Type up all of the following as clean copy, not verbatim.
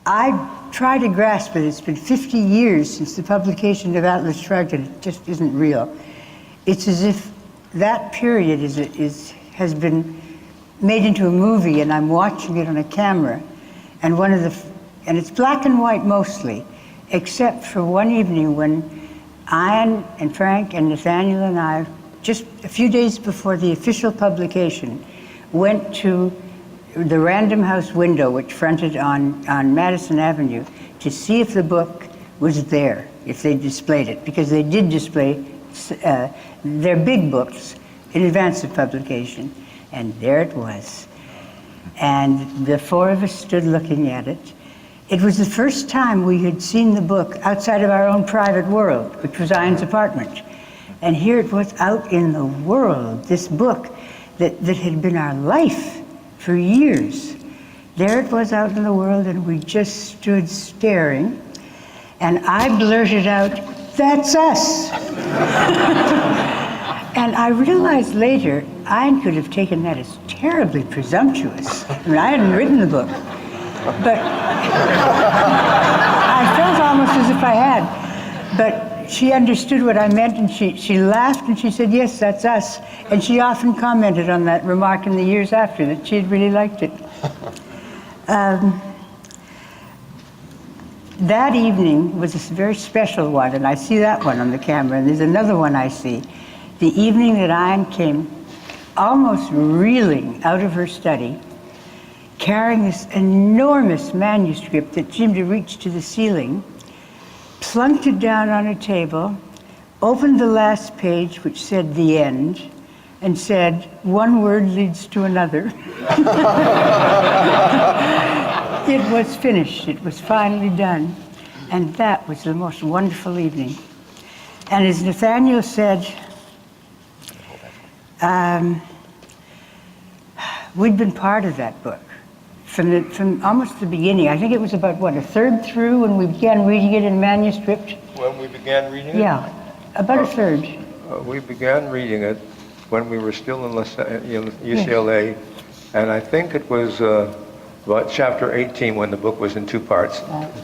I try to grasp it. It's been 50 years since the publication of Atlas Shrugged, and it just isn't real. It's as if that period has been made into a movie, and I'm watching it on a camera. And and it's black and white mostly, except for one evening when Ayn and Frank and Nathaniel and I, just a few days before the official publication, went to the Random House window, which fronted on Madison Avenue, to see if the book was there, if they displayed it, because they did display their big books in advance of publication. And there it was. And the four of us stood looking at it. It was the first time we had seen the book outside of our own private world, which was Ayn's apartment. And here it was out in the world, this book that had been our life for years. There it was out in the world, and we just stood staring. And I blurted out, "That's us!" And I realized later, Ayn could have taken that as terribly presumptuous. I mean, I hadn't written the book, but I felt almost as if I had. But she understood what I meant, and she laughed, and she said, "Yes, that's us." And she often commented on that remark in the years after, that she had really liked it. That evening was a very special one, and I see that one on the camera, and there's another one I see. The evening that Ayn came almost reeling out of her study, carrying this enormous manuscript that seemed to reach to the ceiling, plunked it down on a table, opened the last page, which said "The End," and said, "One word leads to another." It was finished. It was finally done. And that was the most wonderful evening. And as Nathaniel said, we'd been part of that book from almost the beginning. I think it was about, what, a third through when we began reading it in manuscript? When we began reading it? Yeah, about a third. We began reading it when we were still in UCLA, yes. And I think it was about chapter 18 when the book was in two parts,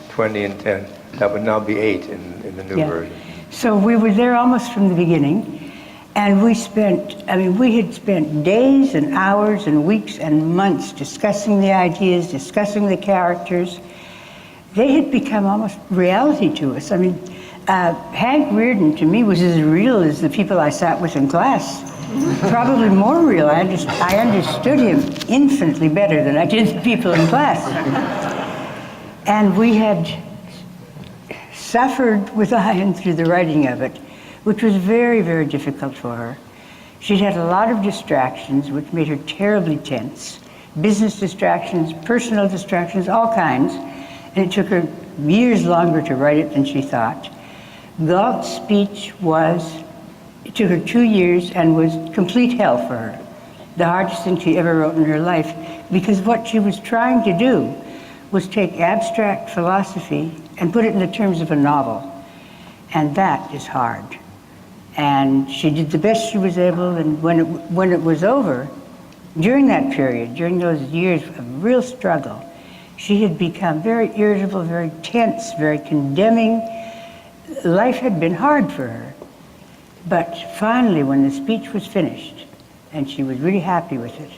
20 and 10. That would now be 8 in the new version. So we were there almost from the beginning, and we had spent days and hours and weeks and months discussing the ideas, discussing the characters. They had become almost reality to us. I mean, Hank Reardon to me was as real as the people I sat with in class. Probably more real. I understood him infinitely better than I did the people in class. And we had suffered with Ayn through the writing of it, which was very, very difficult for her. She'd had a lot of distractions, which made her terribly tense. Business distractions, personal distractions, all kinds. And it took her years longer to write it than she thought. Galt's speech it took her 2 years and was complete hell for her. The hardest thing she ever wrote in her life, because what she was trying to do was take abstract philosophy and put it in the terms of a novel. And that is hard. And she did the best she was able, and when it was over, during that period, during those years of real struggle, she had become very irritable, very tense, very condemning. Life had been hard for her. But finally, when the speech was finished, and she was really happy with it,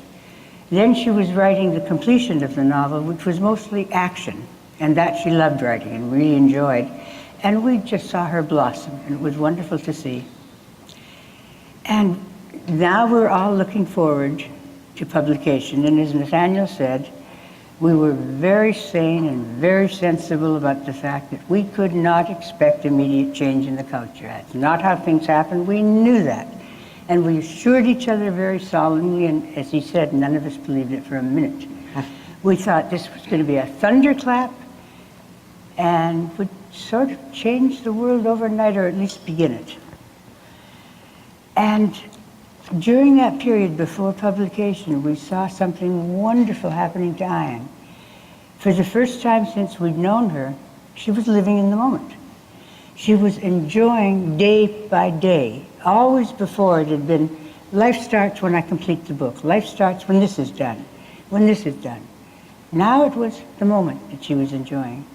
then she was writing the completion of the novel, which was mostly action, and that she loved writing and really enjoyed. And we just saw her blossom, and it was wonderful to see. And now we're all looking forward to publication, and as Nathaniel said, we were very sane and very sensible about the fact that we could not expect immediate change in the culture. That's not how things happen. We knew that. And we assured each other very solemnly, and as he said, none of us believed it for a minute. We thought this was going to be a thunderclap and would sort of change the world overnight, or at least begin it. And during that period before publication, we saw something wonderful happening to Ayn. For the first time since we'd known her, she was living in the moment. She was enjoying day by day. Always before it had been, life starts when I complete the book. Life starts when this is done, when this is done. Now it was the moment that she was enjoying.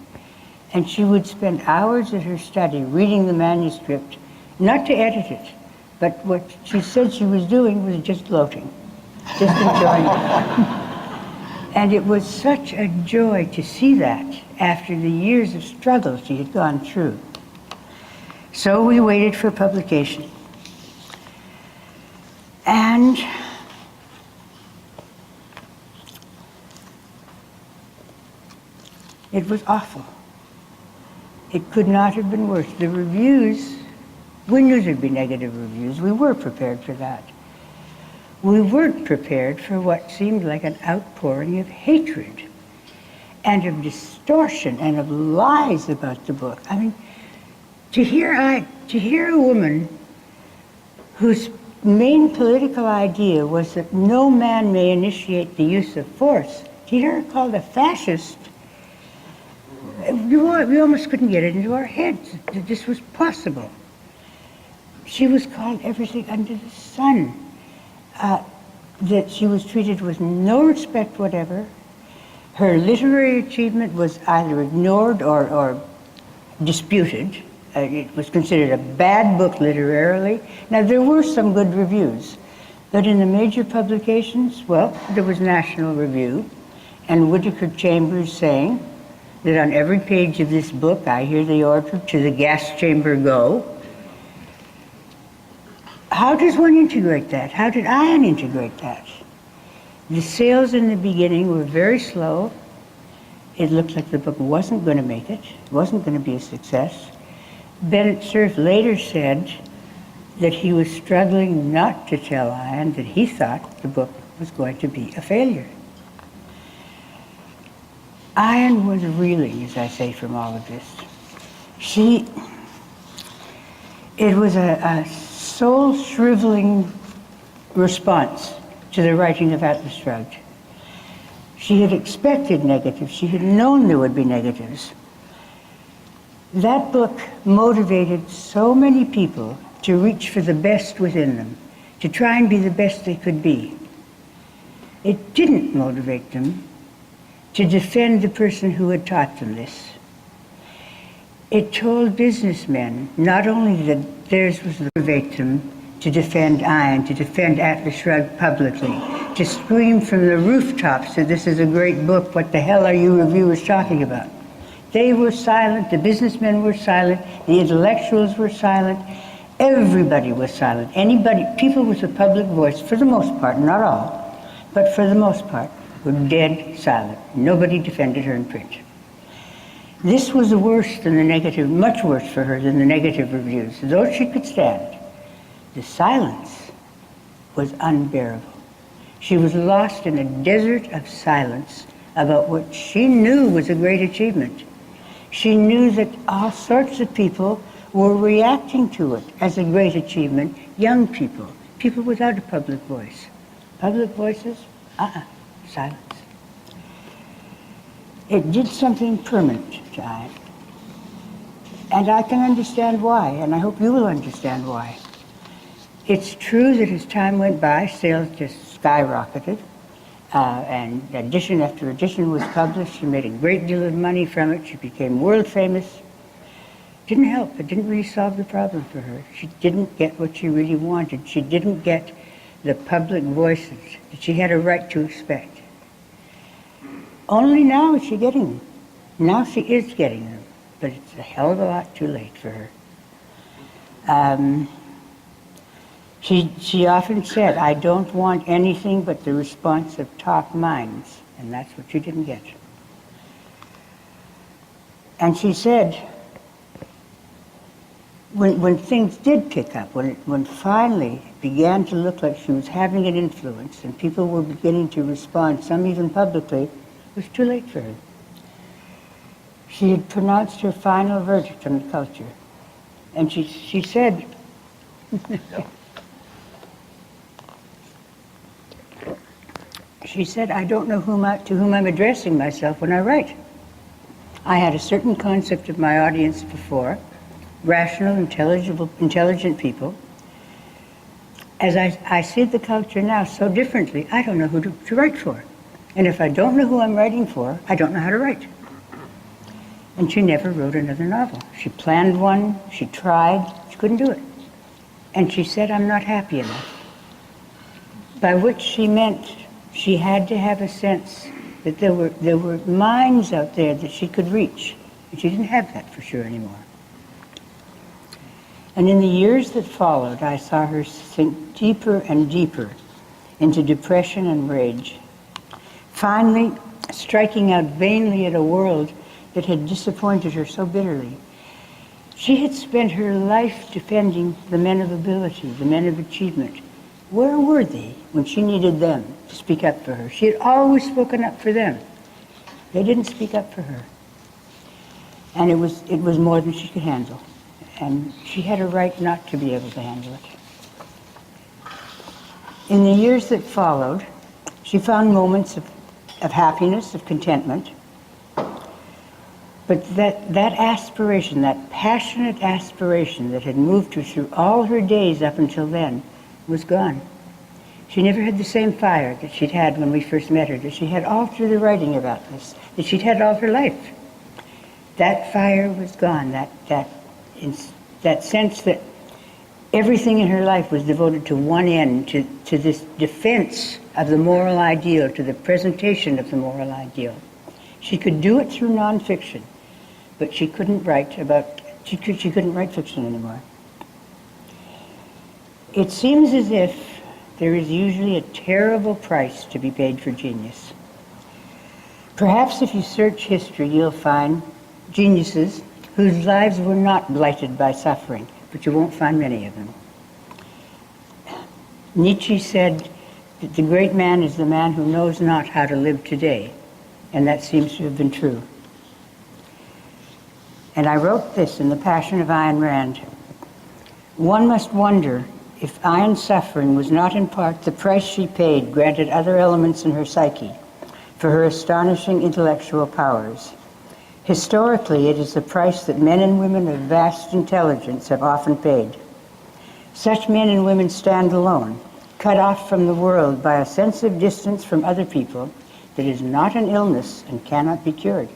And she would spend hours at her study reading the manuscript, not to edit it, but what she said she was doing was just gloating, just enjoying it. And it was such a joy to see that after the years of struggle she had gone through. So we waited for publication. And it was awful. It could not have been worse. The reviews, we knew there'd be negative reviews. We were prepared for that. We weren't prepared for what seemed like an outpouring of hatred and of distortion and of lies about the book. I mean, to hear a woman whose main political idea was that no man may initiate the use of force, to hear her called a fascist, we almost couldn't get it into our heads that this was possible. She was called everything under the sun. That she was treated with no respect whatever. Her literary achievement was either ignored or disputed. It was considered a bad book literarily. Now, there were some good reviews, but in the major publications, well, there was National Review, and Whittaker Chambers saying that on every page of this book, I hear the order, to the gas chamber go. How does one integrate that? How did Ayn integrate that? The sales in the beginning were very slow. It looked like the book wasn't going to make it, wasn't going to be a success. Bennett Cerf later said that he was struggling not to tell Ayn that he thought the book was going to be a failure. Ayn was reeling, as I say, from all of this. It was a soul-shriveling response to the writing of Atlas Shrugged. She had expected negatives. She had known there would be negatives. That book motivated so many people to reach for the best within them, to try and be the best they could be. It didn't motivate them to defend the person who had taught them this. It told businessmen not only that theirs was to motivate them to defend Ayn, to defend Atlas Shrugged publicly, to scream from the rooftops that this is a great book, what the hell are you reviewers talking about? They were silent, the businessmen were silent, the intellectuals were silent, everybody was silent. People with a public voice, for the most part, not all, but for the most part, were dead silent. Nobody defended her in print. This was worse than the negative, much worse for her than the negative reviews. Though she could stand, the silence was unbearable. She was lost in a desert of silence about what she knew was a great achievement. She knew that all sorts of people were reacting to it as a great achievement. Young people, people without a public voice. Public voices, silence. It did something permanent to Ayn. And I can understand why, and I hope you will understand why. It's true that as time went by, sales just skyrocketed, and edition after edition was published. She made a great deal of money from it. She became world famous. Didn't help. It didn't really solve the problem for her. She didn't get what she really wanted. She didn't get the public voices that she had a right to expect. Only now is she getting them. Now she is getting them, but it's a hell of a lot too late for her. She often said, I don't want anything but the response of top minds, and that's what she didn't get. And she said, when things did pick up, when finally it began to look like she was having an influence and people were beginning to respond, some even publicly, it was too late for her. She had pronounced her final verdict on the culture. And she said, she said, I don't know to whom I'm addressing myself when I write. I had a certain concept of my audience before, rational, intelligent people. As I see the culture now so differently, I don't know who to write for. And if I don't know who I'm writing for, I don't know how to write. And she never wrote another novel. She planned one, she tried, she couldn't do it. And she said, I'm not happy enough. By which she meant she had to have a sense that there were minds out there that she could reach. And she didn't have that for sure anymore. And in the years that followed, I saw her sink deeper and deeper into depression and rage, finally striking out vainly at a world that had disappointed her so bitterly. She had spent her life defending the men of ability, the men of achievement. Where were they when she needed them to speak up for her? She had always spoken up for them. They didn't speak up for her. And it was more than she could handle. And she had a right not to be able to handle it. In the years that followed, she found moments of happiness, of contentment. But that aspiration, that passionate aspiration that had moved her through all her days up until then, was gone. She never had the same fire that she'd had when we first met her, that she had all through the writing of Atlas, that she'd had all her life. That fire was gone, that sense that everything in her life was devoted to one end, to this defense of the moral ideal, to the presentation of the moral ideal. She could do it through nonfiction, but she couldn't write she couldn't write fiction anymore. It seems as if there is usually a terrible price to be paid for genius. Perhaps if you search history, you'll find geniuses whose lives were not blighted by suffering, but you won't find many of them. Nietzsche said that the great man is the man who knows not how to live today, and that seems to have been true. And I wrote this in the Passion of Ayn Rand. One must wonder if Ayn's suffering was not in part the price she paid granted other elements in her psyche for her astonishing intellectual powers. Historically, it is the price that men and women of vast intelligence have often paid. Such men and women stand alone, cut off from the world by a sense of distance from other people that is not an illness and cannot be cured.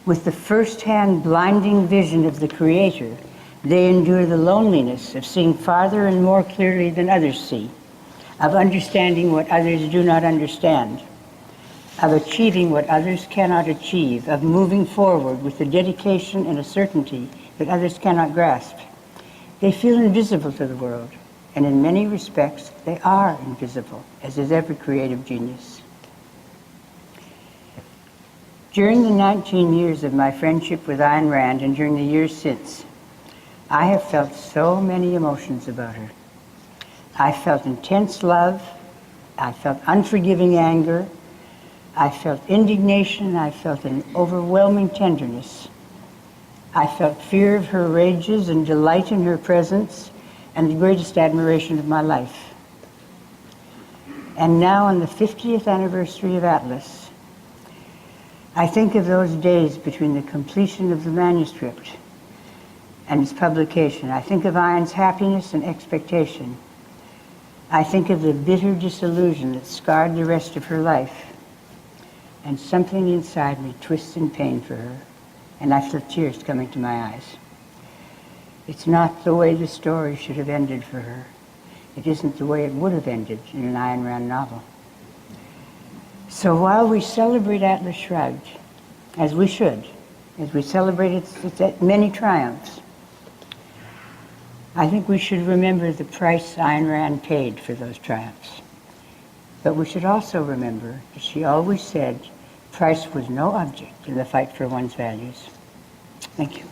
With the first-hand blinding vision of the Creator, they endure the loneliness of seeing farther and more clearly than others see, of understanding what others do not understand, of achieving what others cannot achieve, of moving forward with a dedication and a certainty that others cannot grasp. They feel invisible to the world, and in many respects, they are invisible, as is every creative genius. During the 19 years of my friendship with Ayn Rand, and during the years since, I have felt so many emotions about her. I felt intense love, I felt unforgiving anger, I felt indignation, I felt an overwhelming tenderness. I felt fear of her rages and delight in her presence and the greatest admiration of my life. And now on the 50th anniversary of Atlas, I think of those days between the completion of the manuscript and its publication. I think of Ayn's happiness and expectation. I think of the bitter disillusion that scarred the rest of her life. And something inside me twists in pain for her, and I feel tears coming to my eyes. It's not the way the story should have ended for her. It isn't the way it would have ended in an Ayn Rand novel. So while we celebrate Atlas Shrugged, as we should, as we celebrate its many triumphs, I think we should remember the price Ayn Rand paid for those triumphs. But we should also remember that she always said price was no object in the fight for one's values. Thank you.